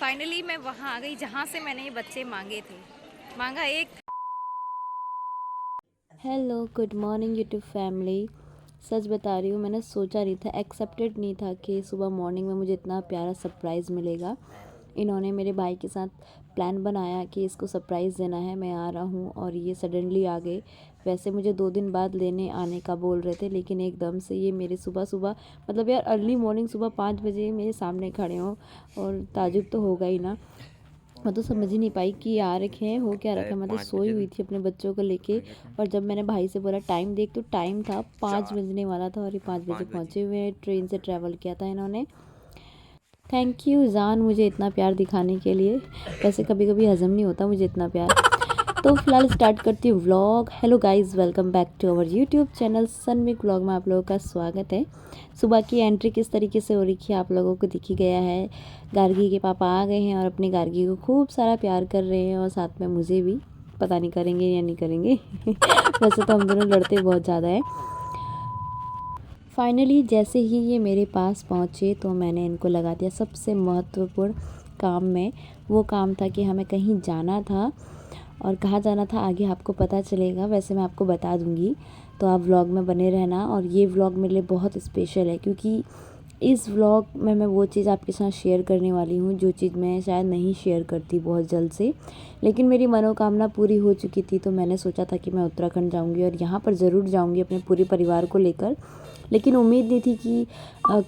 Finally मैं वहाँ आ गई जहाँ से मैंने ये बच्चे मांगे थे। मांगा एक। Hello good morning YouTube family. सच बता रही हूँ, मैंने सोचा नहीं था, एक्सेप्टेड नहीं था कि सुबह मॉर्निंग में मुझे इतना प्यारा सरप्राइज़ मिलेगा। इन्होंने मेरे भाई के साथ प्लान बनाया कि इसको सरप्राइज़ देना है, मैं आ रहा हूँ, और ये सडनली आ गए। वैसे मुझे 2 दिन बाद लेने आने का बोल रहे थे, लेकिन एकदम से ये मेरे सुबह सुबह, मतलब यार अर्ली मॉर्निंग सुबह 5 बजे मेरे सामने खड़े हों, और ताजुब तो होगा ही ना। मैं तो समझ ही नहीं पाई कि आ रखे हैं, हो क्या रखा है। मैं तो सोई हुई थी अपने बच्चों को लेके, और जब मैंने भाई से बोला टाइम देख, तो टाइम था 5 बजने वाला था, और ये 5 बजे पहुँचे हुए हैं। ट्रेन से ट्रैवल किया था इन्होंने। थैंक यू जान, मुझे इतना प्यार दिखाने के लिए। वैसे कभी कभी हज़म नहीं होता मुझे इतना प्यार। तो फिलहाल स्टार्ट करती हूँ vlog. Hello guys, welcome back to our YouTube channel Sanmik vlog में आप लोगों का स्वागत है। सुबह की एंट्री किस तरीके से हो रही है आप लोगों को दिख ही गया है। गार्गी के पापा आ गए हैं और अपनी गार्गी को खूब सारा प्यार कर रहे हैं, और साथ में मुझे भी। पता नहीं करेंगे या नहीं करेंगे। वैसे तो हम दोनों लड़ते बहुत ज़्यादा हैं। फाइनली जैसे ही ये मेरे पास पहुँचे तो मैंने इनको लगा दिया सबसे महत्वपूर्ण काम में। वो काम था कि हमें कहीं जाना था, और कहाँ जाना था आगे आपको पता चलेगा। वैसे मैं आपको बता दूँगी, तो आप व्लॉग में बने रहना। और ये व्लॉग मेरे लिए बहुत स्पेशल है, क्योंकि इस व्लॉग में मैं वो चीज़ आपके साथ शेयर करने वाली हूँ जो चीज़ मैं शायद नहीं शेयर करती बहुत जल्द से। लेकिन मेरी मनोकामना पूरी हो चुकी थी, तो मैंने सोचा था कि मैं उत्तराखंड जाऊँगी, और यहाँ पर ज़रूर जाऊँगी अपने पूरे परिवार को लेकर। लेकिन उम्मीद नहीं थी कि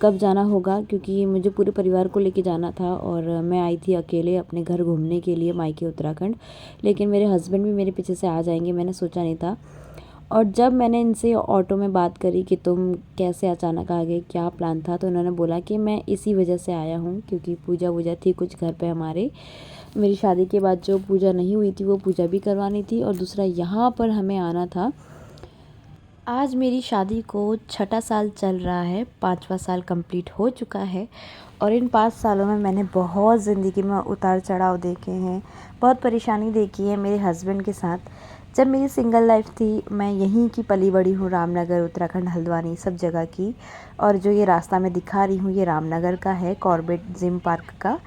कब जाना होगा, क्योंकि मुझे पूरे परिवार को लेके जाना था, और मैं आई थी अकेले अपने घर घूमने के लिए, मायके उत्तराखंड। लेकिन मेरे हस्बैंड भी मेरे पीछे से आ जाएंगे, मैंने सोचा नहीं था। और जब मैंने इनसे ऑटो में बात करी कि तुम कैसे अचानक आ गए, क्या प्लान था, तो उन्होंने बोला कि मैं इसी वजह से आया हूँ, क्योंकि पूजा वूजा थी कुछ घर पे हमारे। मेरी शादी के बाद जो पूजा नहीं हुई थी वो पूजा भी करवानी थी, और दूसरा यहाँ पर हमें आना था। आज मेरी शादी को 6ठा साल चल रहा है, 5वां साल कंप्लीट हो चुका है। और इन 5 सालों में मैंने बहुत ज़िंदगी में उतार चढ़ाव देखे हैं, बहुत परेशानी देखी है मेरे हस्बैंड के साथ। जब मेरी सिंगल लाइफ थी, मैं यहीं की पली बड़ी हूँ, रामनगर, उत्तराखंड, हल्द्वानी सब जगह की। और जो ये रास्ता मैं दिखा रही हूँ ये रामनगर का है, कॉर्बेट जिम पार्क का।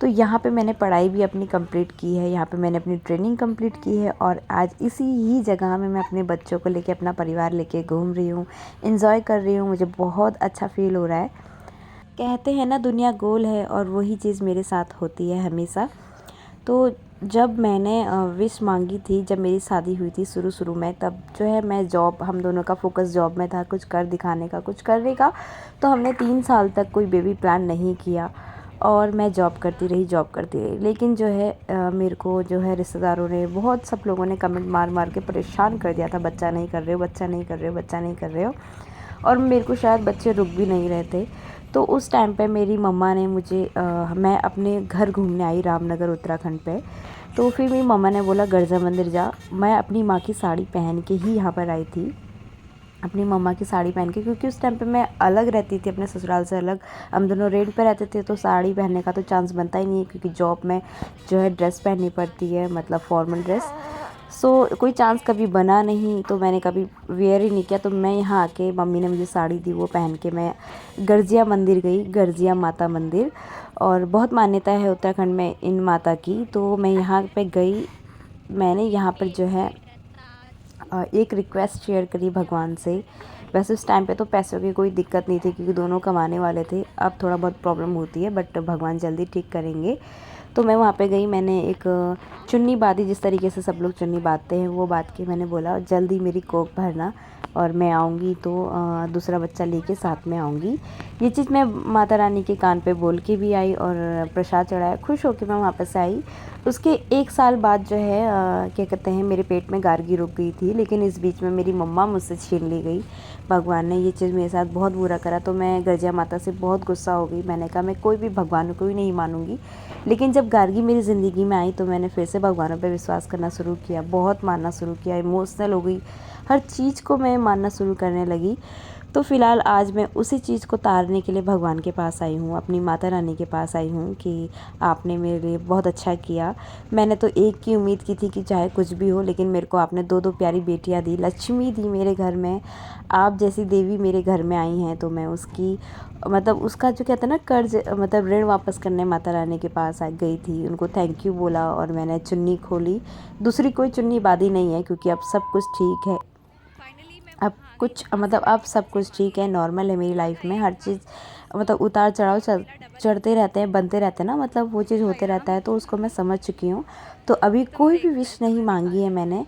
तो यहाँ पे मैंने पढ़ाई भी अपनी कंप्लीट की है, यहाँ पे मैंने अपनी ट्रेनिंग कंप्लीट की है, और आज इसी ही जगह में मैं अपने बच्चों को लेके, अपना परिवार लेके घूम रही हूँ, एंजॉय कर रही हूँ। मुझे बहुत अच्छा फील हो रहा है। कहते हैं ना दुनिया गोल है, और वही चीज़ मेरे साथ होती है हमेशा। तो जब मैंने विश मांगी थी, जब मेरी शादी हुई थी शुरू शुरू में, तब जो है मैं जॉब, हम दोनों का फोकस जॉब में था, कुछ कर दिखाने का, कुछ करने का। तो हमने 3 साल तक कोई बेबी प्लान नहीं किया, और मैं जॉब करती रही, जॉब करती रही। लेकिन जो है मेरे को जो है रिश्तेदारों ने, बहुत सब लोगों ने कमेंट मार मार के परेशान कर दिया था, बच्चा नहीं कर रहे हो, बच्चा नहीं कर रहे हो, बच्चा नहीं कर रहे हो। और मेरे को शायद बच्चे रुक भी नहीं रहे थे। तो उस टाइम पे मेरी मम्मा ने मुझे मैं अपने घर घूमने आई रामनगर उत्तराखंड पे। तो फिर मेरी मम्मा ने बोला गर्जा मंदिर जा। मैं अपनी माँ की साड़ी पहन के ही यहाँ पर आई थी, अपनी मम्मा की साड़ी पहन के, क्योंकि उस टाइम पे मैं अलग रहती थी, अपने ससुराल से अलग। हम दोनों रेंट पे रहते थे, तो साड़ी पहनने का तो चांस बनता ही नहीं है, क्योंकि जॉब में जो है ड्रेस पहननी पड़ती है, मतलब फॉर्मल ड्रेस। सो कोई चांस कभी बना नहीं, तो मैंने कभी वेयर ही नहीं किया। तो मैं यहाँ आके, मम्मी ने मुझे साड़ी दी, वो पहन के मैं गर्जिया मंदिर गई, गर्जिया माता मंदिर। और बहुत मान्यता है उत्तराखंड में इन माता की, तो मैं यहाँ पे गई। मैंने यहाँ पर जो है एक रिक्वेस्ट शेयर करी भगवान से। वैसे उस टाइम पे तो पैसों की कोई दिक्कत नहीं थी, क्योंकि दोनों कमाने वाले थे। अब थोड़ा बहुत प्रॉब्लम होती है, बट भगवान जल्दी ठीक करेंगे। तो मैं वहाँ पे गई, मैंने एक चुन्नी बाँधी, जिस तरीके से सब लोग चुन्नी बाँधते हैं वो बाँध के मैंने बोला जल्दी मेरी कोख भरना, और मैं आऊँगी तो दूसरा बच्चा लेके साथ में आऊँगी। ये चीज़ मैं माता रानी के कान पे बोल के भी आई, और प्रसाद चढ़ाया, खुश होकर मैं वापस आई। उसके 1 साल बाद जो है क्या कहते हैं, मेरे पेट में गार्गी रुक गई थी, लेकिन इस बीच में मेरी मम्मा मुझसे छीन ली गई। भगवान ने ये चीज़ मेरे साथ बहुत बुरा करा, तो मैं गर्जिया माता से बहुत गुस्सा हो गई। मैंने कहा मैं कोई भी भगवान को ही नहीं मानूंगी। लेकिन जब गार्गी मेरी ज़िंदगी में आई, तो मैंने फिर से भगवानों पर विश्वास करना शुरू किया, बहुत मानना शुरू किया, इमोशनल हो गई, हर चीज़ को मैं मानना शुरू करने लगी। तो फ़िलहाल आज मैं उसी चीज़ को तारने के लिए भगवान के पास आई हूँ, अपनी माता रानी के पास आई हूँ कि आपने मेरे लिए बहुत अच्छा किया। मैंने तो एक की उम्मीद की थी कि चाहे कुछ भी हो, लेकिन मेरे को आपने 2-2 प्यारी बेटियाँ दी, लक्ष्मी दी मेरे घर में। आप जैसी देवी मेरे घर में आई हैं, तो मैं उसकी मतलब उसका जो कहते हैं ना कर्ज, मतलब ऋण वापस करने माता रानी के पास आ गई थी। उनको थैंक यू बोला और मैंने चुन्नी खोली। दूसरी कोई चुन्नी बांधी नहीं है, क्योंकि अब सब कुछ ठीक है। फाइनली मैं अब वहाँ आ गई कुछ जहाँ से मतलब मैंने अब ये सब बच्चे कुछ ठीक मांगे है, थे। नॉर्मल है मेरी लाइफ मांगा में। एक हर था, चीज़ मतलब उतार चढ़ाव मिला डबल। चढ़ते रहते हैं, बनते रहते हैं ना, मतलब वो चीज़ होते रहता है, तो उसको मैं समझ चुकी हूँ। तो अभी तुम कोई भी देख लो विश तो नहीं मैं दिखा मांगी है रही हूँ। मैंने।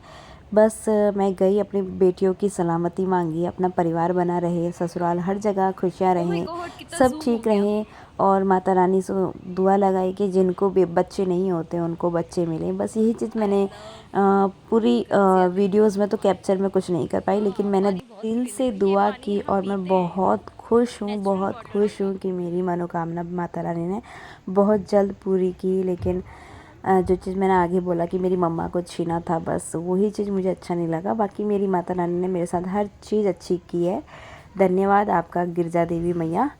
बस मैं गई, अपनी बेटियों की सलामती मांगी, अपना परिवार बना रहे, ससुराल हर जगह खुशियाँ ओ माय रहें, गॉड, कितना सब जूम हो ठीक गया। रहें। और माता रानी से दुआ लगाई कि जिनको भी बच्चे नहीं होते उनको बच्चे मिलें। बस यही चीज़ आई मैंने लव पूरी गलसिया देवी। वीडियोज़ में तो कैप्चर में कुछ नहीं कर पाई, लेकिन हाँ, मैंने पानी बहुत दिल तेज से है, ये दुआ पानी की हम और मैं पीते हैं, बहुत खुश हूँ, नेचुरल बहुत वाटर है। खुश हूँ कि मेरी मनोकामना माता रानी ने बहुत जल्द पूरी की। लेकिन जो चीज़ मैंने आगे बोला कि मेरी मम्मा को छीना था, बस वही चीज़ मुझे अच्छा नहीं लगा। बाकी मेरी माता रानी ने मेरे साथ हर चीज़ अच्छी की है। धन्यवाद आपका गिरजा देवी मैया।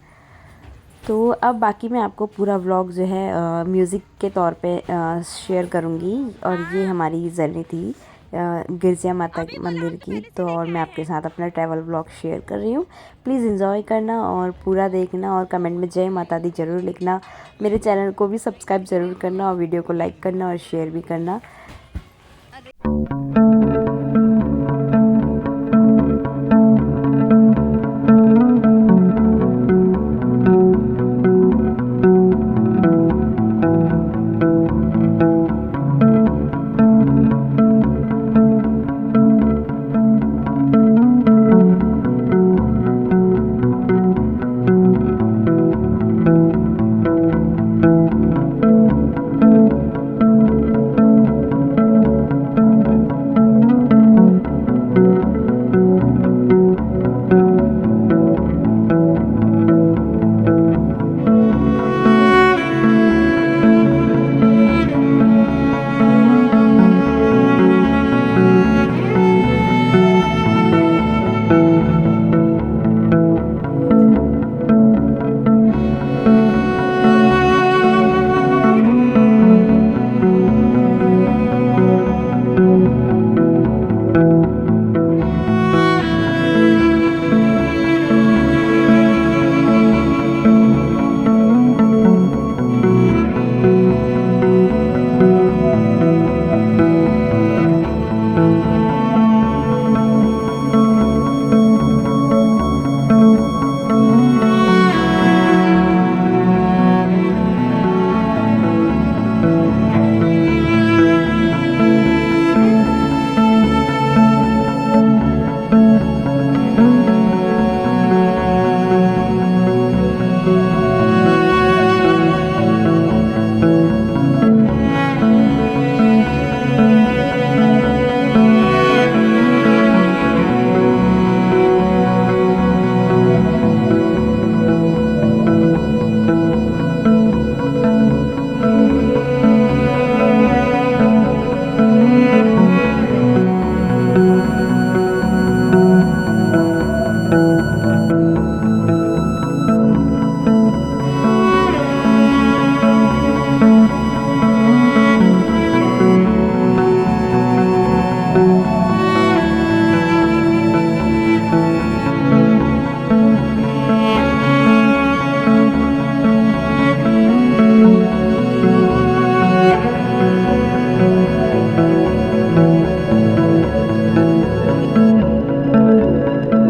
तो अब बाकी मैं आपको पूरा व्लॉग जो है म्यूज़िक के तौर पे शेयर करूँगी। और ये हाँ, हमारी जर्नी थी गिरजा माता अभी बोला, मंदिर हम तो की। पहले से तो और लेके मैं आए आपके हैं। साथ अपना ट्रैवल व्लॉग शेयर कर रही हूँ। प्लीज़ एंजॉय करना और पूरा देखना, और कमेंट में जय माता दी ज़रूर लिखना। मेरे चैनल को भी सब्सक्राइब ज़रूर करना, और वीडियो को लाइक करना और शेयर भी करना। अरे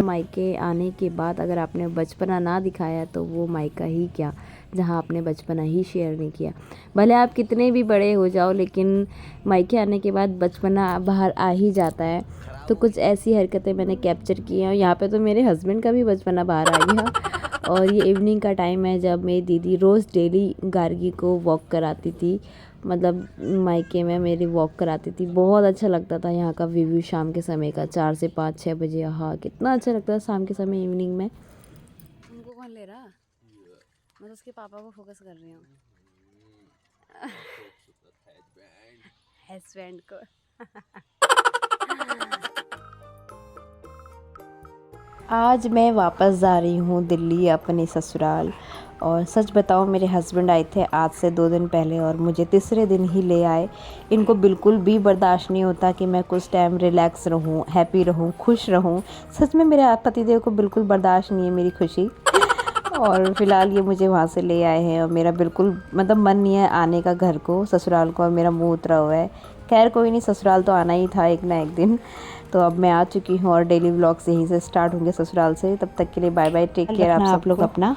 मायके आने के बाद अगर आपने बचपना ना दिखाया तो वो मायका ही क्या, जहाँ आपने बचपना ही शेयर नहीं किया। भले आप कितने भी बड़े हो जाओ, लेकिन मायके आने के बाद बचपना बाहर आ ही जाता है। तो कुछ ऐसी हरकतें मैंने कैप्चर की हैं, और यहाँ पे तो मेरे हस्बैंड का भी बचपना बाहर आ गया। और ये इवनिंग का टाइम है जब मेरी दीदी रोज़ डेली गार्गी को वॉक कराती थी, मतलब मायके में मेरी वॉक कराती थी। बहुत अच्छा लगता था यहाँ का व्यू शाम के समय का, 4 से 5 6 बजे। हाँ, कितना अच्छा लगता था शाम के समय इवनिंग में। उनको कौन ले रहा? मैं तो उसके पापा को फोकस कर रही हूँ। हस्बैंड को। आज मैं वापस जा रही हूँ दिल्ली अपने ससुराल। और सच बताऊँ, मेरे हस्बैंड आए थे आज से 2 दिन पहले और मुझे तीसरे दिन ही ले आए। इनको बिल्कुल भी बर्दाश्त नहीं होता कि मैं कुछ टाइम रिलैक्स रहूँ, हैप्पी रहूँ, खुश रहूँ। सच में मेरे पतिदेव को बिल्कुल बर्दाश्त नहीं है मेरी खुशी। और फ़िलहाल ये मुझे वहाँ से ले आए हैं और मेरा बिल्कुल मतलब मन नहीं है आने का घर को, ससुराल को, और मेरा मुँह उतरा हुआ है। खैर कोई नहीं, ससुराल तो आना ही था एक ना एक दिन। तो अब मैं आ चुकी हूँ और डेली व्लॉग्स यहीं से स्टार्ट होंगे ससुराल से। तब तक के लिए बाय बाय, टेक केयर आप लोग अपना।